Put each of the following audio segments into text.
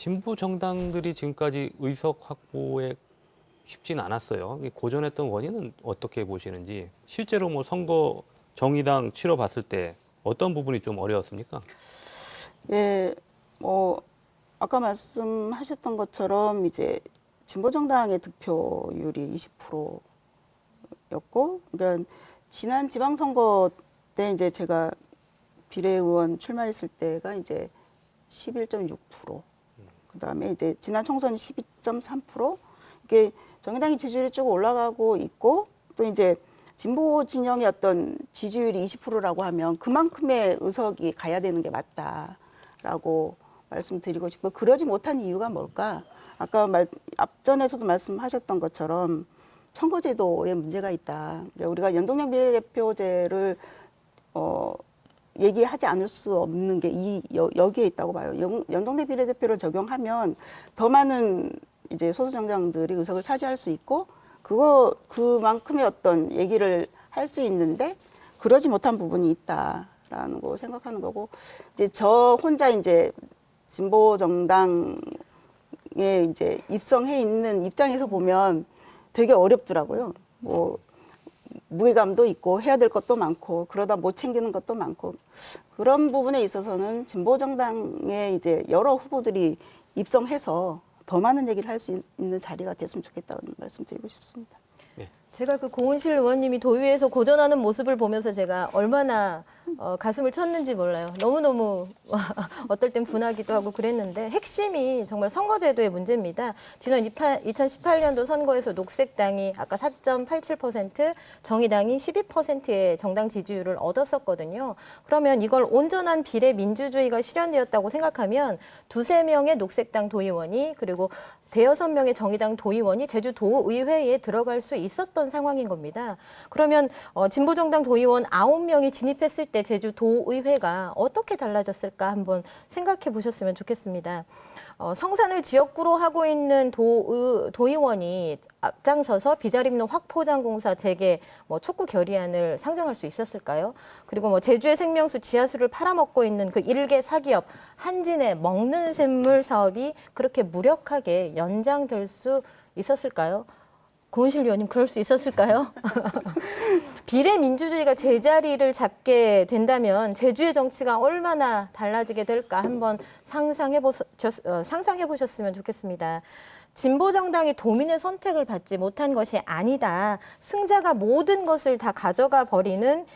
진보 정당들이 지금까지 의석 확보에 쉽진 않았어요. 고전했던 원인은 어떻게 보시는지, 실제로 뭐 선거 정의당 치러봤을 때 어떤 부분이 좀 어려웠습니까? 예, 뭐 아까 말씀하셨던 것처럼 이제 진보정당의 득표율이 20%였고, 그러니까 지난 지방선거 때 이제 제가 비례의원 출마했을 때가 이제 11.6%, 그다음에 이제 지난 총선 12.3%, 이게 정의당의 지지율이 쭉 올라가고 있고, 또 이제 진보 진영의 어떤 지지율이 20%라고 하면 그만큼의 의석이 가야 되는 게 맞다라고 말씀드리고 싶고, 그러지 못한 이유가 뭘까? 아까 앞전에서도 말씀하셨던 것처럼 선거제도에 문제가 있다. 우리가 연동형 비례대표제를 얘기하지 않을 수 없는 게 여기에 있다고 봐요. 연동형 비례대표를 적용하면 더 많은 이제 소수정당들이 의석을 차지할 수 있고, 그만큼의 어떤 얘기를 할 수 있는데 그러지 못한 부분이 있다라는 거 생각하는 거고, 이제 저 혼자 이제 진보 정당에 이제 입성해 있는 입장에서 보면 되게 어렵더라고요. 뭐 무게감도 있고 해야 될 것도 많고 그러다 못 챙기는 것도 많고, 그런 부분에 있어서는 진보 정당에 이제 여러 후보들이 입성해서 더 많은 얘기를 할 수 있는 자리가 됐으면 좋겠다는 말씀드리고 싶습니다. 제가 그 고은실 의원님이 도의회에서 고전하는 모습을 보면서 제가 얼마나 가슴을 쳤는지 몰라요. 너무너무 어떨 땐 분하기도 하고 그랬는데, 핵심이 정말 선거제도의 문제입니다. 지난 2018년도 선거에서 녹색당이 아까 4.87%, 정의당이 12%의 정당 지지율을 얻었었거든요. 그러면 이걸 온전한 비례 민주주의가 실현되었다고 생각하면 두세 명의 녹색당 도의원이, 그리고 대여섯 명의 정의당 도의원이 제주도의회에 들어갈 수 있었던 상황인 겁니다. 그러면 진보정당 도의원 9명이 진입했을 때 제주도의회가 어떻게 달라졌을까 한번 생각해 보셨으면 좋겠습니다. 성산을 지역구로 하고 있는 도의원이 앞장서서 비자립로 확포장공사 재개 촉구 결의안을 상정할 수 있었을까요? 그리고 제주의 생명수 지하수를 팔아먹고 있는 그 일개 사기업 한진의 먹는 샘물 사업이 그렇게 무력하게 연장될 수 있었을까요? 고은실 의원님, 그럴 수 있었을까요? 비례 민주주의가 제자리를 잡게 된다면 제주의 정치가 얼마나 달라지게 될까 한번 상상해 보셨으면 좋겠습니다. 진보 정당이 도민의 선택을 받지 못한 것이 아니다. 승자가 모든 것을 다 가져가 버리는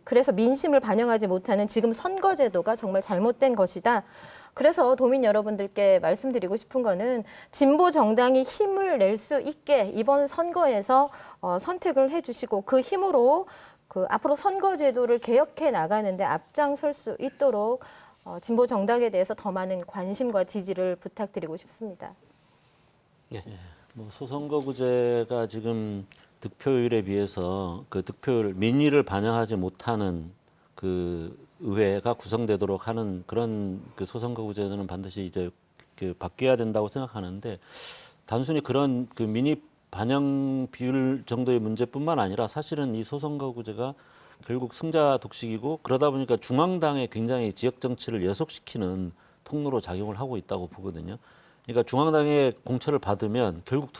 그래서 민심을 반영하지 못하는 지금 선거제도가 정말 잘못된 것이다. 그래서 도민 여러분들께 말씀드리고 싶은 거는, 진보 정당이 힘을 낼 수 있게 이번 선거에서 선택을 해주시고, 그 힘으로 앞으로 선거제도를 개혁해 나가는데 앞장설 수 있도록 진보 정당에 대해서 더 많은 관심과 지지를 부탁드리고 싶습니다. 예. 소선거구제가 지금 득표율에 비해서 그 득표율 민의를 반영하지 못하는 그 의회가 구성되도록 하는 그런 그 소선거구제는 반드시 이제 바뀌어야 된다고 생각하는데, 단순히 그런 그 민의 반영 비율 정도의 문제뿐만 아니라 사실은 이 소선거구제가 결국 승자 독식이고, 그러다 보니까 중앙당에 굉장히 지역 정치를 여속시키는 통로로 작용을 하고 있다고 보거든요. 그러니까 중앙당의 공천을 받으면 결국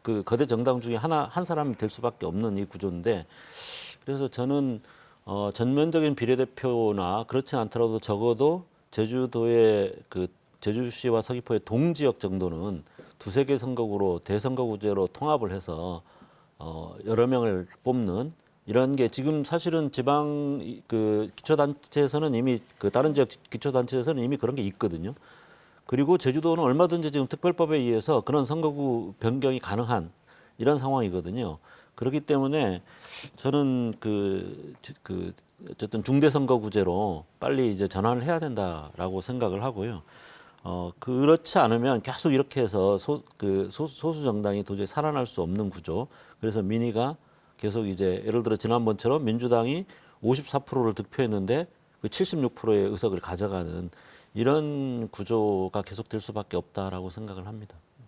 그 거대 정당 중에 한 사람이 될 수밖에 없는 이 구조인데, 그래서 저는 전면적인 비례대표나 그렇지 않더라도 적어도 제주도의 제주시와 서귀포의 동지역 정도는 두세 개 선거구로 대선거구제로 통합을 해서 여러 명을 뽑는 이런 게 지금 사실은 지방 기초단체에서는 이미 다른 지역 기초단체에서는 이미 그런 게 있거든요. 그리고 제주도는 얼마든지 지금 특별법에 의해서 그런 선거구 변경이 가능한 이런 상황이거든요. 그렇기 때문에 저는 어쨌든 중대선거구제로 빨리 이제 전환을 해야 된다라고 생각을 하고요. 그렇지 않으면 계속 이렇게 해서 소수 정당이 도저히 살아날 수 없는 구조. 그래서 민의가 계속 이제 예를 들어 지난번처럼 민주당이 54%를 득표했는데 그 76%의 의석을 가져가는 이런 구조가 계속될 수밖에 없다라고 생각을 합니다.